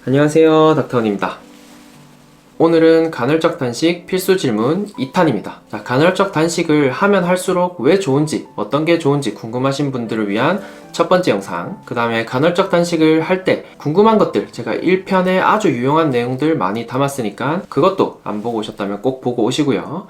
안녕하세요, 닥터원입니다. 오늘은 간헐적 단식 필수 질문 2탄입니다. 자, 간헐적 단식을 하면 할수록 왜 좋은지, 어떤 게 좋은지 궁금하신 분들을 위한 첫 번째 영상, 그 다음에 간헐적 단식을 할 때 궁금한 것들, 제가 1편에 아주 유용한 내용들 많이 담았으니까 그것도 안 보고 오셨다면 꼭 보고 오시고요.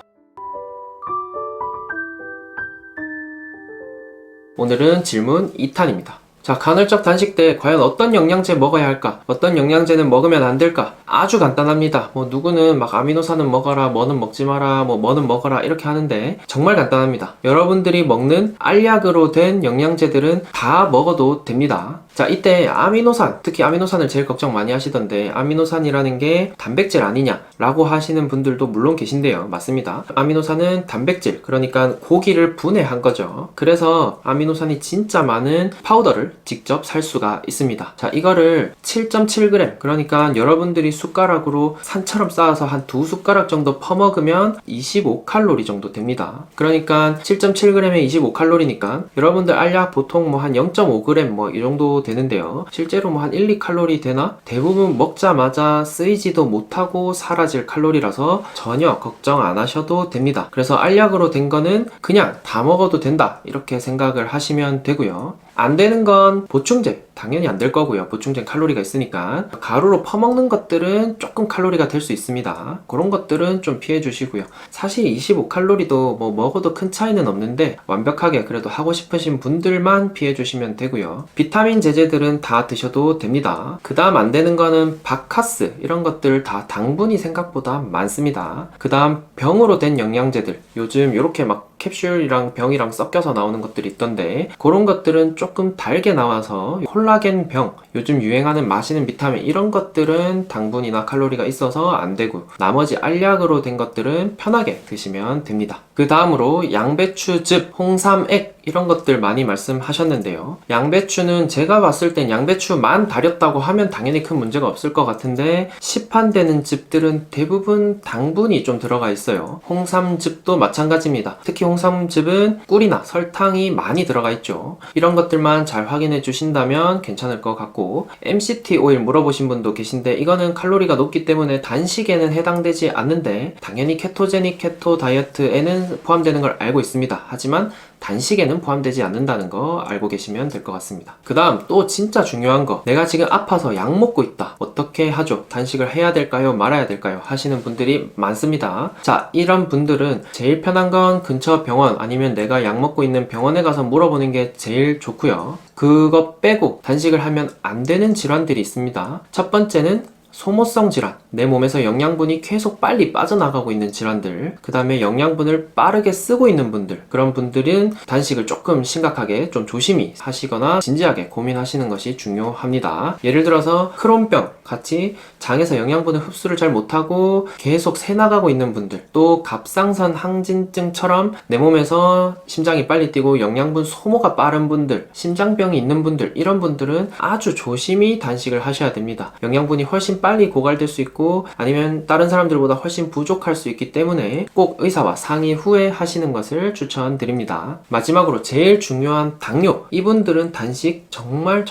오늘은 질문 2탄입니다. 자, 간헐적 단식 때 과연 어떤 영양제 먹어야 할까? 어떤 영양제는 먹으면 안 될까? 아주 간단합니다. 누구는 막 아미노산은 먹어라, 뭐는 먹지 마라, 뭐는 먹어라 이렇게 하는데 정말 간단합니다. 여러분들이 먹는 알약으로 된 영양제들은 다 먹어도 됩니다. 자, 이때 아미노산, 특히 아미노산을 제일 걱정 많이 하시던데 아미노산이라는 게 단백질 아니냐 라고 하시는 분들도 물론 계신데요. 맞습니다. 아미노산은 단백질, 그러니까 고기를 분해한 거죠. 그래서 아미노산이 진짜 많은 파우더를 직접 살 수가 있습니다. 자, 이거를 7.7g, 그러니까 여러분들이 숟가락으로 산처럼 쌓아서 한 2숟가락 정도 퍼먹으면 25칼로리 정도 됩니다. 그러니까 7.7g에 25칼로리니까 여러분들 알약 보통 한 0.5g 이 정도 되는데요. 실제로 한 1, 2칼로리 되나? 대부분 먹자마자 쓰이지도 못하고 사라질 칼로리라서 전혀 걱정 안 하셔도 됩니다. 그래서 알약으로 된 거는 그냥 다 먹어도 된다, 이렇게 생각을 하시면 되고요. 안 되는 건 보충제, 당연히 안 될 거고요. 보충제는 칼로리가 있으니까. 가루로 퍼먹는 것들은 조금 칼로리가 될 수 있습니다. 그런 것들은 좀 피해 주시고요. 사실 25칼로리도 먹어도 큰 차이는 없는데 완벽하게 그래도 하고 싶으신 분들만 피해 주시면 되고요. 비타민 제제들은 다 드셔도 됩니다. 그 다음 안 되는 거는 바카스, 이런 것들 다 당분이 생각보다 많습니다. 그 다음 병으로 된 영양제들, 요즘 이렇게 막 캡슐이랑 병이랑 섞여서 나오는 것들이 있던데 그런 것들은 조금 달게 나와서 콜라겐 병, 요즘 유행하는 마시는 비타민, 이런 것들은 당분이나 칼로리가 있어서 안 되고 나머지 알약으로 된 것들은 편하게 드시면 됩니다. 그 다음으로 양배추즙, 홍삼액, 이런 것들 많이 말씀하셨는데요. 양배추는 제가 봤을 땐 양배추만 달였다고 하면 당연히 큰 문제가 없을 것 같은데 시판되는 즙들은 대부분 당분이 좀 들어가 있어요. 홍삼즙도 마찬가지입니다. 특히 홍삼즙은 꿀이나 설탕이 많이 들어가 있죠. 이런 것들만 잘 확인해 주신다면 괜찮을 것 같고, MCT 오일 물어보신 분도 계신데 이거는 칼로리가 높기 때문에 단식에는 해당되지 않는데 당연히 케토제닉 케토 다이어트에는 포함되는 걸 알고 있습니다. 하지만 단식에는 포함되지 않는다는 거 알고 계시면 될 것 같습니다. 그 다음 또 진짜 중요한 거, 내가 지금 아파서 약 먹고 있다, 어떻게 하죠? 단식을 해야 될까요? 말아야 될까요? 하시는 분들이 많습니다. 자, 이런 분들은 제일 편한 건 근처 병원, 아니면 내가 약 먹고 있는 병원에 가서 물어보는 게 제일 좋고요. 그거 빼고 단식을 하면 안 되는 질환들이 있습니다. 첫 번째는 소모성 질환, 내 몸에서 영양분이 계속 빨리 빠져나가고 있는 질환들, 그 다음에 영양분을 빠르게 쓰고 있는 분들, 그런 분들은 단식을 조금 심각하게 좀 조심히 하시거나 진지하게 고민하시는 것이 중요합니다. 예를 들어서 크론병 같이 장에서 영양분을 흡수를 잘 못하고 계속 새나가고 있는 분들, 또 갑상선 항진증처럼 내 몸에서 심장이 빨리 뛰고 영양분 소모가 빠른 분들, 심장병이 있는 분들, 이런 분들은 아주 조심히 단식을 하셔야 됩니다. 영양분이 훨씬 빨리 고갈될 수 있고 아니면 다른 사람들보다 훨씬 부족할 수 있기 때문에 꼭 의사와 상의 후에 하시는 것을 추천드립니다. 마지막으로 제일 중요한 당뇨, 이분들은 단식 정말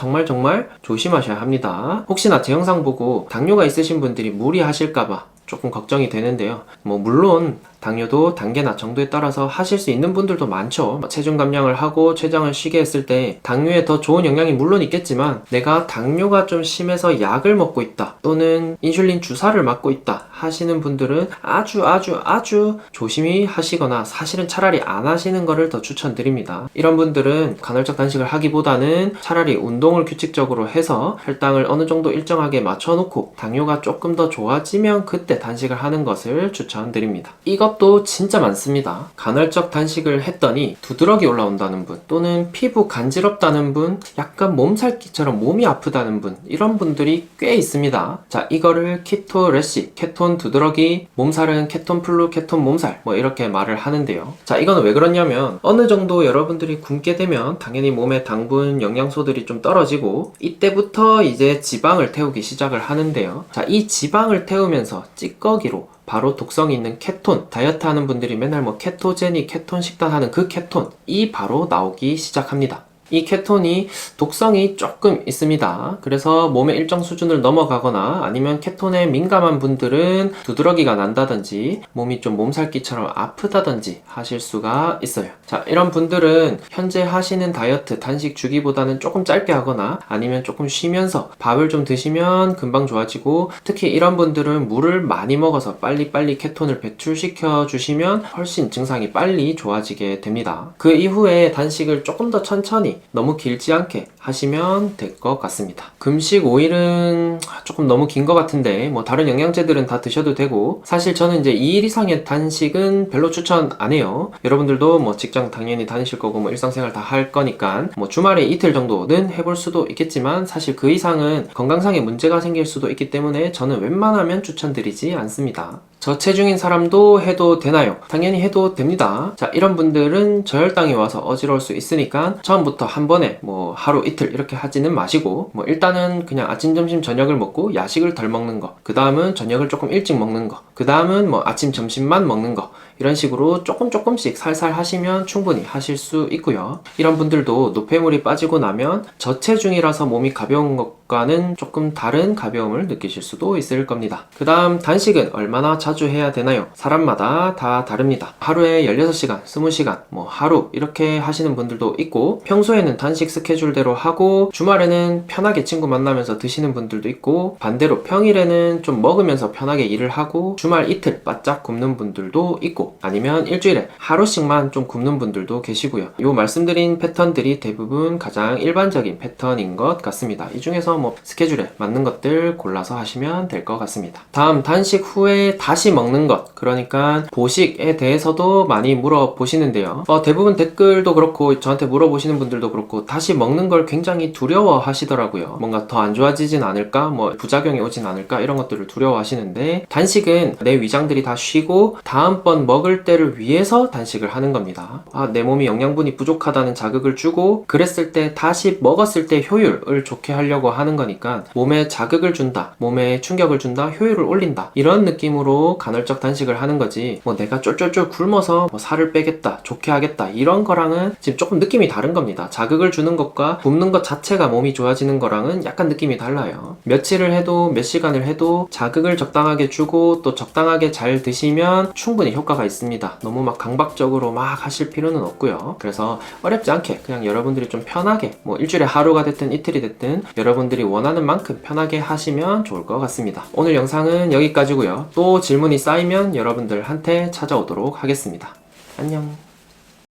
조심하셔야 합니다. 혹시나 제 영상 보고 당뇨가 있으신 분들이 무리하실까봐 조금 걱정이 되는데요. 물론 당뇨도 단계나 정도에 따라서 하실 수 있는 분들도 많죠. 체중 감량을 하고 췌장을 쉬게 했을 때 당뇨에 더 좋은 영향이 물론 있겠지만 내가 당뇨가 좀 심해서 약을 먹고 있다, 또는 인슐린 주사를 맞고 있다 하시는 분들은 아주 조심히 하시거나 사실은 차라리 안 하시는 거를 더 추천드립니다. 이런 분들은 간헐적 단식을 하기보다는 차라리 운동을 규칙적으로 해서 혈당을 어느 정도 일정하게 맞춰놓고 당뇨가 조금 더 좋아지면 그때 단식을 하는 것을 추천드립니다. 이것도 진짜 많습니다. 간헐적 단식을 했더니 두드러기 올라온다는 분, 또는 피부 간지럽다는 분, 약간 몸살기처럼 몸이 아프다는 분, 이런 분들이 꽤 있습니다. 자, 이거를 키토 래시, 케톤 두드러기, 몸살은 케톤 플루, 케톤 몸살, 이렇게 말을 하는데요. 자, 이거는 왜 그러냐면 어느 정도 여러분들이 굶게 되면 당연히 몸에 당분, 영양소들이 좀 떨어지고 이때부터 이제 지방을 태우기 시작을 하는데요. 자, 이 지방을 태우면서 찌꺼기로 바로 독성이 있는 케톤, 다이어트 하는 분들이 맨날 케토제닉, 케톤 식단 하는 그 케톤, 이 바로 나오기 시작합니다. 이 케톤이 독성이 조금 있습니다. 그래서 몸의 일정 수준을 넘어가거나 아니면 케톤에 민감한 분들은 두드러기가 난다든지 몸이 좀 몸살기처럼 아프다든지 하실 수가 있어요. 자, 이런 분들은 현재 하시는 다이어트 단식 주기보다는 조금 짧게 하거나 아니면 조금 쉬면서 밥을 좀 드시면 금방 좋아지고, 특히 이런 분들은 물을 많이 먹어서 빨리빨리 케톤을 배출시켜 주시면 훨씬 증상이 빨리 좋아지게 됩니다. 그 이후에 단식을 조금 더 천천히 너무 길지 않게 하시면 될 것 같습니다. 금식 5일은 조금 너무 긴 것 같은데 뭐 다른 영양제들은 다 드셔도 되고, 사실 저는 이제 2일 이상의 단식은 별로 추천 안 해요. 여러분들도 뭐 직장 당연히 다니실 거고 뭐 일상생활 다 할 거니까 뭐 주말에 이틀 정도는 해볼 수도 있겠지만, 사실 그 이상은 건강상의 문제가 생길 수도 있기 때문에 저는 웬만하면 추천드리지 않습니다. 저체중인 사람도 해도 되나요? 당연히 해도 됩니다. 자, 이런 분들은 저혈당이 와서 어지러울 수 있으니까 처음부터 한 번에 뭐 하루 이틀 이렇게 하지는 마시고, 뭐 일단은 그냥 아침 점심 저녁을 먹고 야식을 덜 먹는 거, 그 다음은 저녁을 조금 일찍 먹는 거, 그 다음은 뭐 아침 점심만 먹는 거, 이런 식으로 조금씩 살살 하시면 충분히 하실 수 있고요. 이런 분들도 노폐물이 빠지고 나면 저체중이라서 몸이 가벼운 것과는 조금 다른 가벼움을 느끼실 수도 있을 겁니다. 그 다음 단식은 얼마나 자주 해야 되나요? 사람마다 다 다릅니다. 하루에 16시간, 20시간, 뭐 하루 이렇게 하시는 분들도 있고, 평소에는 단식 스케줄대로 하고 주말에는 편하게 친구 만나면서 드시는 분들도 있고, 반대로 평일에는 좀 먹으면서 편하게 일을 하고 주말 이틀 바짝 굶는 분들도 있고, 아니면 일주일에 하루씩만 좀 굶는 분들도 계시고요. 요 말씀드린 패턴들이 대부분 가장 일반적인 패턴인 것 같습니다. 이 중에서 뭐 스케줄에 맞는 것들 골라서 하시면 될 것 같습니다. 다음, 단식 후에 다시 먹는 것, 그러니까 보식에 대해서도 많이 물어보시는데요. 대부분 댓글도 그렇고 저한테 물어보시는 분들도 그렇고 다시 먹는 걸 굉장히 두려워 하시더라고요. 뭔가 더 안 좋아지진 않을까, 뭐 부작용이 오진 않을까, 이런 것들을 두려워 하시는데, 단식은 내 위장들이 다 쉬고 다음번 먹을 때를 위해서 단식을 하는 겁니다. 내 몸이 영양분이 부족하다는 자극을 주고 그랬을 때 다시 먹었을 때 효율을 좋게 하려고 하는 거니까, 몸에 자극을 준다, 몸에 충격을 준다, 효율을 올린다, 이런 느낌으로 간헐적 단식을 하는 거지, 뭐 내가 쫄쫄쫄 굶어서 뭐 살을 빼겠다, 좋게 하겠다, 이런 거랑은 지금 조금 느낌이 다른 겁니다. 자극을 주는 것과 굶는 것 자체가 몸이 좋아지는 거랑은 약간 느낌이 달라요. 며칠을 해도 몇 시간을 해도 자극을 적당하게 주고 또 적당하게 잘 드시면 충분히 효과가 있습니다. 너무 막 강박적으로 막 하실 필요는 없고요. 그래서 어렵지 않게 그냥 여러분들이 좀 편하게, 뭐 일주일에 하루가 됐든 이틀이 됐든 여러분들이 원하는 만큼 편하게 하시면 좋을 것 같습니다. 오늘 영상은 여기까지고요. 또 질문이 쌓이면 여러분들한테 찾아오도록 하겠습니다. 안녕.